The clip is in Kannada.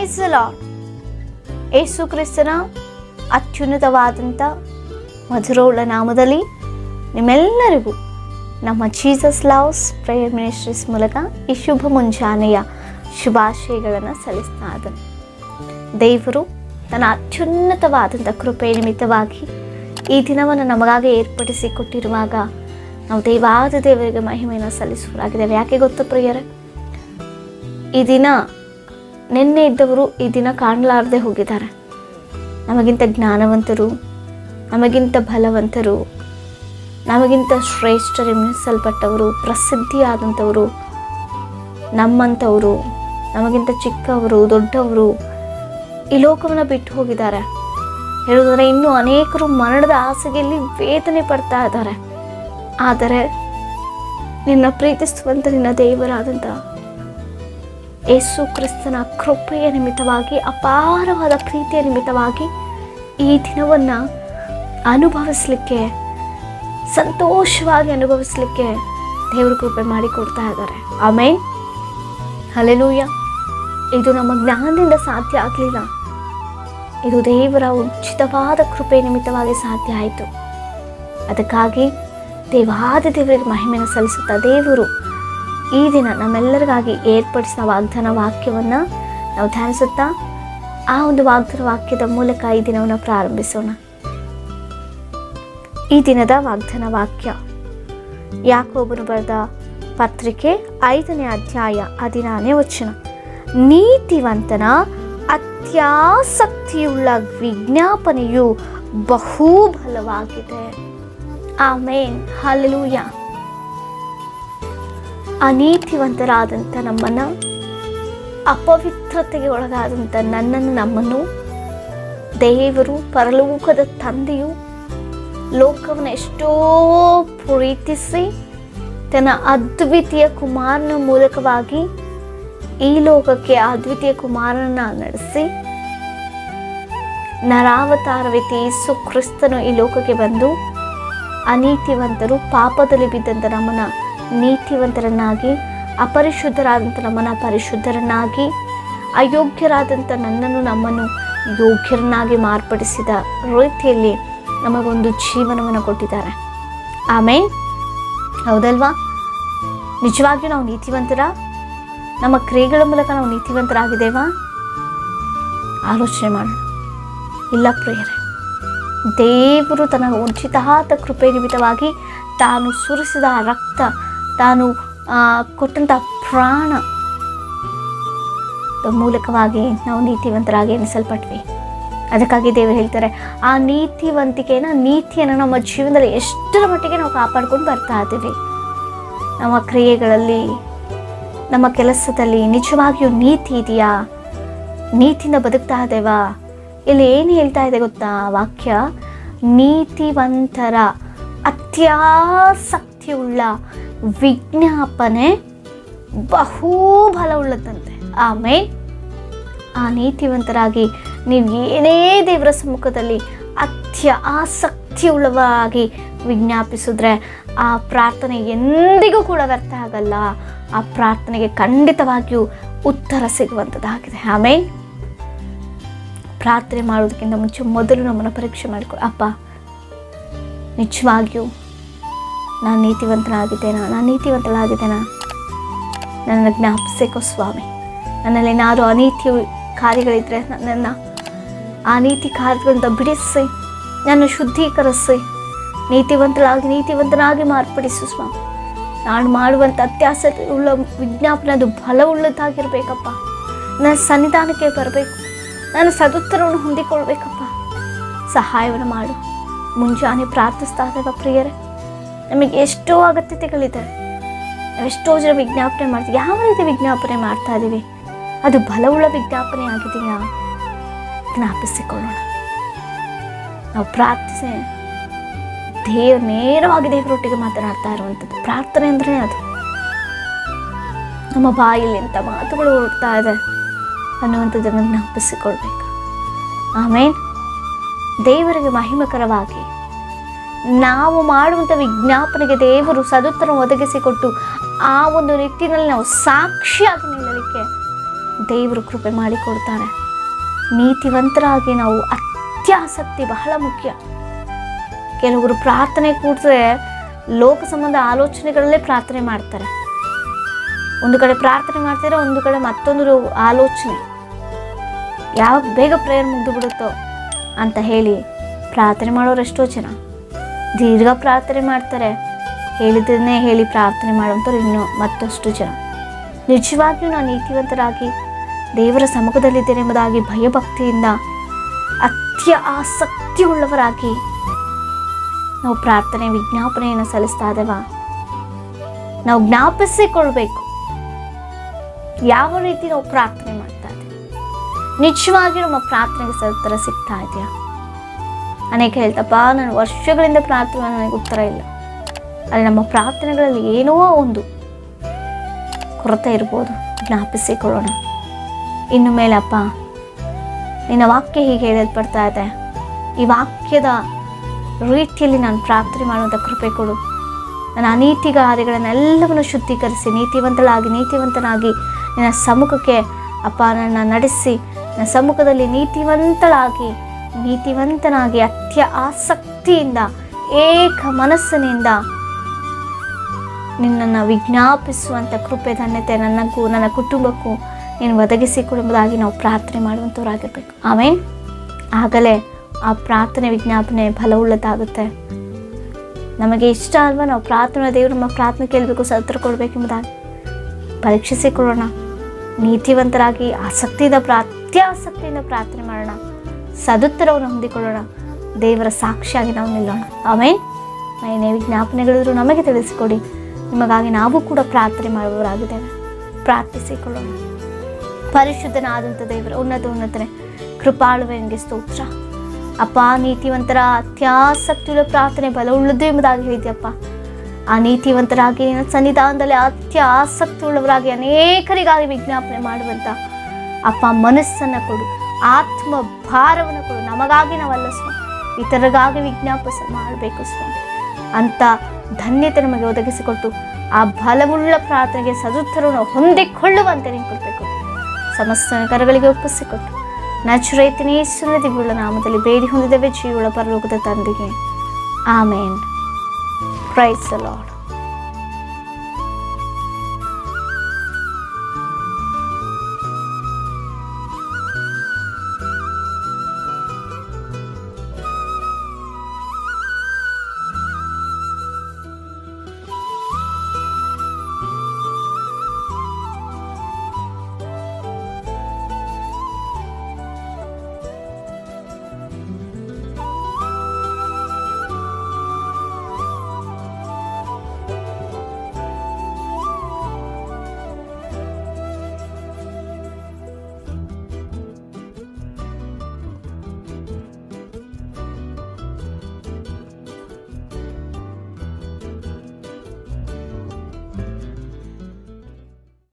Price the lord. ಯೇಸು ಕ್ರಿಸ್ತನ ಅತ್ಯುನ್ನತವಾದಂಥ ಮಧುರವುಳ್ಳ ನಾಮದಲ್ಲಿ ನಿಮ್ಮೆಲ್ಲರಿಗೂ ನಮ್ಮ ಜೀಸಸ್ ಲವ್ಸ್ ಪ್ರೇಯರ್ ಮಿನಿಸ್ಟ್ರೀಸ್ ಮೂಲಕ ಈ ಶುಭ ಮುಂಜಾನೆಯ ಶುಭಾಶಯಗಳನ್ನು ಸಲ್ಲಿಸ್ತಾ ಇದ್ದಾನೆ. ದೇವರು ತನ್ನ ಅತ್ಯುನ್ನತವಾದಂಥ ಕೃಪೆ ನಿಮಿತ್ತವಾಗಿ ಈ ದಿನವನ್ನು ನಮಗಾಗಿ ಏರ್ಪಡಿಸಿ ಕೊಟ್ಟಿರುವಾಗ ನಾವು ದೇವಾದ ದೇವರಿಗೆ ಮಹಿಮೆಯನ್ನು ಸಲ್ಲಿಸುವರಾಗಿದ್ದೇವೆ. ಯಾಕೆ ಗೊತ್ತಾ ಪ್ರಿಯರೇ, ಈ ದಿನ ನಿನ್ನೆ ಇದ್ದವರು ಈ ದಿನ ಕಾಣಲಾರದೆ ಹೋಗಿದ್ದಾರೆ. ನಮಗಿಂತ ಜ್ಞಾನವಂತರು, ನಮಗಿಂತ ಬಲವಂತರು, ನಮಗಿಂತ ಶ್ರೇಷ್ಠರೆನಿಸಲ್ಪಟ್ಟವರು, ಪ್ರಸಿದ್ಧಿಯಾದಂಥವರು, ನಮ್ಮಂಥವರು, ನಮಗಿಂತ ಚಿಕ್ಕವರು, ದೊಡ್ಡವರು ಈ ಲೋಕವನ್ನು ಬಿಟ್ಟು ಹೋಗಿದ್ದಾರೆ. ಹೇಳುವುದಾದ್ರೆ ಇನ್ನೂ ಅನೇಕರು ಮರಣದ ಹಾಸಿಗೆಯಲ್ಲಿ ವೇದನೆ ಪಡ್ತಾ ಇದ್ದಾರೆ. ಆದರೆ ನಿನ್ನ ಪ್ರೀತಿಸುವಂಥ ನಿನ್ನ ದೇವರಾದಂಥ ಯೇಸು ಕ್ರಿಸ್ತನ ಕೃಪೆಯ ನಿಮಿತ್ತವಾಗಿ, ಅಪಾರವಾದ ಪ್ರೀತಿಯ ನಿಮಿತ್ತವಾಗಿ ಈ ದಿನವನ್ನು ಅನುಭವಿಸಲಿಕ್ಕೆ, ಸಂತೋಷವಾಗಿ ಅನುಭವಿಸಲಿಕ್ಕೆ ದೇವರು ಕೃಪೆ ಮಾಡಿಕೊಡ್ತಾ ಇದ್ದಾರೆ. ಆಮೇನ್, ಹಲ್ಲೆಲೂಯಾ. ಇದು ನಮ್ಮ ಜ್ಞಾನದಿಂದ ಸಾಧ್ಯ ಆಗಲಿಲ್ಲ, ಇದು ದೇವರ ಉಚಿತವಾದ ಕೃಪೆ ನಿಮಿತ್ತವಾಗಿ ಸಾಧ್ಯ ಆಯಿತು. ಅದಕ್ಕಾಗಿ ದೇವಾದ ದೇವರಿಗೆ ಮಹಿಮೆಯನ್ನು ಸಲ್ಲಿಸುತ್ತಾ ದೇವರು ಈ ದಿನ ನಮ್ಮೆಲ್ಲರಿಗಾಗಿ ಏರ್ಪಡಿಸಿದ ವಾಗ್ದಾನ ವಾಕ್ಯವನ್ನು ನಾವು ಧ್ಯಾನಿಸುತ್ತಾ ಆ ಒಂದು ವಾಗ್ದಾನ ವಾಕ್ಯದ ಮೂಲಕ ಈ ದಿನವನ್ನು ಪ್ರಾರಂಭಿಸೋಣ. ಈ ದಿನದ ವಾಗ್ದಾನ ವಾಕ್ಯ ಯಾಕೋಬನು ಬರೆದ ಪತ್ರಿಕೆ 5ನೇ ಅಧ್ಯಾಯ 16ನೇ ವಚನ. ನೀತಿವಂತನ ಅತ್ಯಾಸಕ್ತಿಯುಳ್ಳ ವಿಜ್ಞಾಪನೆಯು ಬಹುಬಲವಾಗಿದೆ. ಆಮೇನ್, ಹಲ್ಲೆಲೂಯಾ. ಅನೀತಿವಂತರಾದಂಥ ನಮ್ಮನ್ನು, ಅಪವಿತ್ರತೆಗೆ ಒಳಗಾದಂಥ ನನ್ನನ್ನು, ನಮ್ಮನ್ನು ದೇವರು, ಪರಲೋಕದ ತಂದೆಯು ಲೋಕವನ್ನು ಎಷ್ಟೋ ಪ್ರೀತಿಸಿ ತನ್ನ ಅದ್ವಿತೀಯ ಕುಮಾರನ ಮೂಲಕವಾಗಿ ಈ ಲೋಕಕ್ಕೆ ಅದ್ವಿತೀಯ ಕುಮಾರನ ನಡೆಸಿ ನರಾವತಾರವೆತ್ತಿ ಯೇಸು ಕ್ರಿಸ್ತನು ಈ ಲೋಕಕ್ಕೆ ಬಂದು ಅನೀತಿವಂತರು, ಪಾಪದಲ್ಲಿ ಬಿದ್ದಂಥ ನಮ್ಮನ್ನು ನೀತಿವಂತರನ್ನಾಗಿ, ಅಪರಿಶುದ್ಧರಾದಂಥ ನಮ್ಮನ್ನು ಪರಿಶುದ್ಧರನ್ನಾಗಿ, ಅಯೋಗ್ಯರಾದಂಥ ನನ್ನನ್ನು ನಮ್ಮನ್ನು ಯೋಗ್ಯರನ್ನಾಗಿ ಮಾರ್ಪಡಿಸಿದ ರೀತಿಯಲ್ಲಿ ನಮಗೊಂದು ಜೀವನವನ್ನು ಕೊಟ್ಟಿದ್ದಾರೆ. ಆಮೇಲೆ ಹೌದಲ್ವಾ? ನಿಜವಾಗಿಯೂ ನಾವು ನೀತಿವಂತರ? ನಮ್ಮ ಕ್ರಿಯೆಗಳ ಮೂಲಕ ನಾವು ನೀತಿವಂತರಾಗಿದ್ದೇವಾ? ಆಲೋಚನೆ ಮಾಡೋಣ. ಇಲ್ಲ ಪ್ರಿಯರೇ, ದೇವರು ತನ್ನ ಉಚಿತಾದ ಕೃಪೆ ನಿಮಿತ್ತವಾಗಿ ತಾನು ಸುರಿಸಿದ ರಕ್ತ, ತಾನು ಕೊಟ್ಟಂಥ ಪ್ರಾಣ ಮೂಲಕವಾಗಿ ನಾವು ನೀತಿವಂತರಾಗಿ ಎನಿಸಲ್ಪಟ್ವಿ. ಅದಕ್ಕಾಗಿ ದೇವರು ಹೇಳ್ತಾರೆ, ಆ ನೀತಿಯನ್ನು ನಮ್ಮ ಜೀವನದಲ್ಲಿ ಎಷ್ಟರ ಮಟ್ಟಿಗೆ ನಾವು ಕಾಪಾಡ್ಕೊಂಡು ಬರ್ತಾ ಇದ್ದೀವಿ. ನಮ್ಮ ಕ್ರಿಯೆಗಳಲ್ಲಿ, ನಮ್ಮ ಕೆಲಸದಲ್ಲಿ ನಿಜವಾಗಿಯೂ ನೀತಿ ಇದೆಯಾ? ನೀತಿಯಿಂದ ಬದುಕ್ತಾ ಇದ್ದೇವಾ? ಇಲ್ಲಿ ಏನು ಹೇಳ್ತಾ ಇದೆ ಗೊತ್ತಾ ವಾಕ್ಯ? ನೀತಿವಂತರ ಅತ್ಯಾಸಕ್ತಿಯುಳ್ಳ ವಿಜ್ಞಾಪನೆ ಬಹುಬಲ ಉಳ್ಳದಂತೆ. ಆಮೇಲೆ ಆ ನೀತಿವಂತರಾಗಿ ನೀವು ಏನೇ ದೇವರ ಸಮ್ಮುಖದಲ್ಲಿ ಆಸಕ್ತಿಯುಳ್ಳವಾಗಿ ವಿಜ್ಞಾಪಿಸಿದ್ರೆ ಆ ಪ್ರಾರ್ಥನೆ ಎಂದಿಗೂ ಕೂಡ ವ್ಯರ್ಥ ಆಗಲ್ಲ. ಆ ಪ್ರಾರ್ಥನೆಗೆ ಖಂಡಿತವಾಗಿಯೂ ಉತ್ತರ ಸಿಗುವಂಥದ್ದಾಗಿದೆ. ಆಮೇಲೆ ಪ್ರಾರ್ಥನೆ ಮಾಡೋದಕ್ಕಿಂತ ಮುಂಚೆ ಮೊದಲು ನಮ್ಮನ್ನು ಪರೀಕ್ಷೆ ಮಾಡಿಕೊಳ್ಳಿ. ಅಪ್ಪ, ನಿಜವಾಗಿಯೂ ನಾನು ನೀತಿವಂತಳಾಗಿದ್ದೇನಾ? ನನ್ನನ್ನು ಜ್ಞಾಪಿಸಿಕೋ ಸ್ವಾಮಿ. ನನ್ನಲ್ಲಿ ಏನಾದರೂ ಅನೀತಿ ಕಾರ್ಯಗಳಿದ್ದರೆ ನನ್ನನ್ನು ಆ ನೀತಿ ಕಾರ್ಯಗಳಿಂದ ಬಿಡಿಸಿ, ನನ್ನ ಶುದ್ಧೀಕರಿಸಿ, ನೀತಿವಂತನಾಗಿ ಮಾರ್ಪಡಿಸು ಸ್ವಾಮಿ. ನಾನು ಮಾಡುವಂಥ ಅತ್ಯಾಸಕ್ತಿ ಉಳ್ಳ ವಿಜ್ಞಾಪನೆ ಅದು ಬಲವುಳ್ಳದಾಗಿರಬೇಕಪ್ಪ. ನನ್ನ ಸನ್ನಿಧಾನಕ್ಕೆ ಬರಬೇಕು, ನಾನು ಸದುತ್ತರವನ್ನು ಹೊಂದಿಕೊಳ್ಬೇಕಪ್ಪ. ಸಹಾಯವನ್ನು ಮಾಡು. ಮುಂಜಾನೆ ಪ್ರಾರ್ಥಿಸ್ತಾ ಇದ್ದೇವೆ ಪ್ರಿಯರೇ. ನಮಗೆ ಎಷ್ಟೋ ಅಗತ್ಯತೆಗಳಿದೆ, ನಾವೆಷ್ಟೋ ಜನ ವಿಜ್ಞಾಪನೆ ಮಾಡ್ತೀವಿ. ಯಾವ ರೀತಿ ವಿಜ್ಞಾಪನೆ ಮಾಡ್ತಾ ಇದ್ದೀವಿ? ಅದು ಬಲವುಳ್ಳ ವಿಜ್ಞಾಪನೆ ಆಗಿದೆಯಾ? ಜ್ಞಾಪಿಸಿಕೊಳ್ಳೋಣ. ನಾವು ಪ್ರಾರ್ಥಿಸಿ ನೇರವಾಗಿ ದೇವರೊಟ್ಟಿಗೆ ಮಾತನಾಡ್ತಾ ಇರುವಂಥದ್ದು ಪ್ರಾರ್ಥನೆ ಅಂದರೆ ಅದು. ನಮ್ಮ ಬಾಯಲ್ಲಿ ಎಂಥ ಮಾತುಗಳು ಹೊರಡ್ತಾ ಇದೆ ಅನ್ನುವಂಥದ್ದನ್ನು ಜ್ಞಾಪಿಸಿಕೊಳ್ಬೇಕು. ಆಮೇಲೆ ದೇವರಿಗೆ ಮಹಿಮಕರವಾಗಿ ನಾವು ಮಾಡುವಂಥ ವಿಜ್ಞಾಪನೆಗೆ ದೇವರು ಸದುತ್ತರ ಒದಗಿಸಿಕೊಟ್ಟು ಆ ಒಂದು ನಿಟ್ಟಿನಲ್ಲಿ ನಾವು ಸಾಕ್ಷಿಯಾಗಿ ನಿಲ್ಲಲಿಕ್ಕೆ ದೇವರು ಕೃಪೆ ಮಾಡಿಕೊಡ್ತಾರೆ. ನೀತಿವಂತರಾಗಿ ನಾವು ಅತ್ಯಾಸಕ್ತಿ ಬಹಳ ಮುಖ್ಯ. ಕೆಲವರು ಪ್ರಾರ್ಥನೆ ಕೂಡಿದ್ರೆ ಲೋಕ ಸಂಬಂಧ ಆಲೋಚನೆಗಳಲ್ಲೇ ಪ್ರಾರ್ಥನೆ ಮಾಡ್ತಾರೆ. ಒಂದು ಕಡೆ ಪ್ರಾರ್ಥನೆ ಮಾಡ್ತಾರೆ, ಒಂದು ಕಡೆ ಮತ್ತೊಂದು ಆಲೋಚನೆ. ಯಾವಾಗ ಬೇಗ ಪ್ರೇಯರ್ ಮುಗಿದು ಬಿಡುತ್ತೋ ಅಂತ ಹೇಳಿ ಪ್ರಾರ್ಥನೆ ಮಾಡೋರು ಎಷ್ಟೋ ಜನ. ದೀರ್ಘ ಪ್ರಾರ್ಥನೆ ಮಾಡ್ತಾರೆ, ಹೇಳಿದ್ದನ್ನೇ ಹೇಳಿ ಪ್ರಾರ್ಥನೆ ಮಾಡುವಂಥವ್ರು ಇನ್ನೂ ಮತ್ತಷ್ಟು ಜನ. ನಿಜವಾಗಿಯೂ ನಾನು ನೀತಿವಂತರಾಗಿ ದೇವರ ಸಮ್ಮುಖದಲ್ಲಿದ್ದೇನೆ ಎಂಬುದಾಗಿ ಭಯಭಕ್ತಿಯಿಂದ ಆಸಕ್ತಿ ಉಳ್ಳವರಾಗಿ ನಾವು ಪ್ರಾರ್ಥನೆ ವಿಜ್ಞಾಪನೆಯನ್ನು ಸಲ್ಲಿಸ್ತಾ ಇದ್ದೇವ. ನಾವು ಜ್ಞಾಪಿಸಿಕೊಳ್ಬೇಕು ಯಾವ ರೀತಿ ನಾವು ಪ್ರಾರ್ಥನೆ ಮಾಡ್ತಾ ಇದ್ದೇವೆ. ನಿಜವಾಗಿ ನಮ್ಮ ಪ್ರಾರ್ಥನೆಗೆ ಉತ್ತರ ಸಿಗ್ತಾ ಇದೆಯಾ? ಅನೇಕ ಹೇಳ್ತಪ್ಪ, ನಾನು ವರ್ಷಗಳಿಂದ ಪ್ರಾರ್ಥನೆ ನನಗೆ ಉತ್ತರ ಇಲ್ಲ. ಅಲ್ಲಿ ನಮ್ಮ ಪ್ರಾರ್ಥನೆಗಳಲ್ಲಿ ಏನೋ ಒಂದು ಕೊರತೆ ಇರ್ಬೋದು. ಜ್ಞಾಪಿಸಿಕೊಳ್ಳೋಣ. ಇನ್ನು ಮೇಲಪ್ಪ ನಿನ್ನ ವಾಕ್ಯ ಹೀಗೆ ಹೇಳಲ್ಪಡ್ತಾ ಇದೆ, ಈ ವಾಕ್ಯದ ರೀತಿಯಲ್ಲಿ ನಾನು ಪ್ರಾರ್ಥನೆ ಮಾಡುವಂಥ ಕೃಪೆ ಕೊಡು. ನನ್ನ ಅನೀತಿ ಕಾರ್ಯಗಳನ್ನೆಲ್ಲವನ್ನು ಶುದ್ಧೀಕರಿಸಿ ನೀತಿವಂತನಾಗಿ ನಿನ್ನ ಸಮ್ಮುಖಕ್ಕೆ ಅಪ್ಪ ನನ್ನ ನಡೆಸಿ, ನನ್ನ ಸಮ್ಮುಖದಲ್ಲಿ ನೀತಿವಂತನಾಗಿ ಆಸಕ್ತಿಯಿಂದ ಏಕ ಮನಸ್ಸಿನಿಂದ ನಿನ್ನನ್ನು ವಿಜ್ಞಾಪಿಸುವಂಥ ಕೃಪೆ ಧನ್ಯತೆ ನನಗೂ ನನ್ನ ಕುಟುಂಬಕ್ಕೂ ನೀನು ಒದಗಿಸಿಕೊಡುವುದಾಗಿ ನಾವು ಪ್ರಾರ್ಥನೆ ಮಾಡುವಂಥವರಾಗಿರ್ಬೇಕು. ಆಮೇಲೆ ಆಗಲೇ ಆ ಪ್ರಾರ್ಥನೆ ವಿಜ್ಞಾಪನೆ ಫಲವುಳ್ಳದಾಗುತ್ತೆ. ನಮಗೆ ಇಷ್ಟ ಅಲ್ವಾ? ನಾವು ಪ್ರಾರ್ಥನೆ ದೇವರು ನಮ್ಮ ಪ್ರಾರ್ಥನೆ ಕೇಳಬೇಕು, ಸತ್ತರ ಕೊಡಬೇಕೆಂಬುದಾಗಿ ಪರೀಕ್ಷಿಸಿಕೊಳ್ಳೋಣ. ನೀತಿವಂತರಾಗಿ ಅತ್ಯಾಸಕ್ತಿಯಿಂದ ಪ್ರಾರ್ಥನೆ ಮಾಡೋಣ. ಸದುತ್ತರವನ್ನು ಹೊಂದಿಕೊಳ್ಳೋಣ. ದೇವರ ಸಾಕ್ಷಿಯಾಗಿ ನಾವು ನಿಲ್ಲೋಣ. ಆಮೇಲೆ ಏನೇ ವಿಜ್ಞಾಪನೆಗಳಿದ್ರು ನಮಗೆ ತಿಳಿಸಿಕೊಡಿ. ನಿಮಗಾಗಿ ನಾವು ಕೂಡ ಪ್ರಾರ್ಥನೆ ಮಾಡುವವರಾಗಿದ್ದೇವೆ. ಪ್ರಾರ್ಥಿಸಿಕೊಳ್ಳೋಣ. ಪರಿಶುದ್ಧನಾದಂಥ ದೇವರ ಉನ್ನತನೇ ಕೃಪಾಳುವೆ, ನಿಮಗೆ ಸ್ತೋತ್ರ ಅಪ್ಪ. ನೀತಿವಂತರ ಅತ್ಯಾಸಕ್ತಿಯುಳ್ಳ ಪ್ರಾರ್ಥನೆ ಬಲವುಳ್ಳದ್ದು ಎಂಬುದಾಗಿ ಹೇಳಿದ್ಯಪ್ಪ. ಆ ನೀತಿವಂತರಾಗಿ ನಿನ್ನ ಸನ್ನಿಧಾನದಲ್ಲಿ ಆಸಕ್ತಿ ಉಳ್ಳವರಾಗಿ ಅನೇಕರಿಗಾಗಿ ವಿಜ್ಞಾಪನೆ ಮಾಡುವಂಥ ಅಪ್ಪ ಮನಸ್ಸನ್ನು ಕೊಡು, ಆತ್ಮ ಭಾರವನ್ನು ಕೊಡು. ನಮಗಾಗಿ ನಾವಲ್ಲ ಸ್ವಾಮಿ, ಇತರರಿಗಾಗಿ ವಿಜ್ಞಾಪನೆ ಮಾಡಬೇಕು ಸ್ವಾಮಿ. ಅಂತ ಧನ್ಯತೆ ನಮಗೆ ಒದಗಿಸಿಕೊಟ್ಟು ಆ ಬಲವುಳ್ಳ ಪ್ರಾರ್ಥನೆಗೆ ಸದುತ್ತರವನ್ನು ಹೊಂದಿಕೊಳ್ಳುವಂತೆ ನೀವು ಕೊಡಬೇಕು. ಸಮಸ್ತ ಕರಗಳಿಗೆ ಒಪ್ಪಿಸಿಕೊಟ್ಟು ನಜರೇತಿನ ಯೇಸುವಿನ ದಿವ್ಯವುಳ್ಳ ನಾಮದಲ್ಲಿ ಬೇಡಿ ಹೊಂದಿದ್ದೇವೆ ಜೀವವುಳ್ಳ ಪರಲೋಕದ ತಂದೆಗೆ. ಆಮೇನ್. Praise the lord.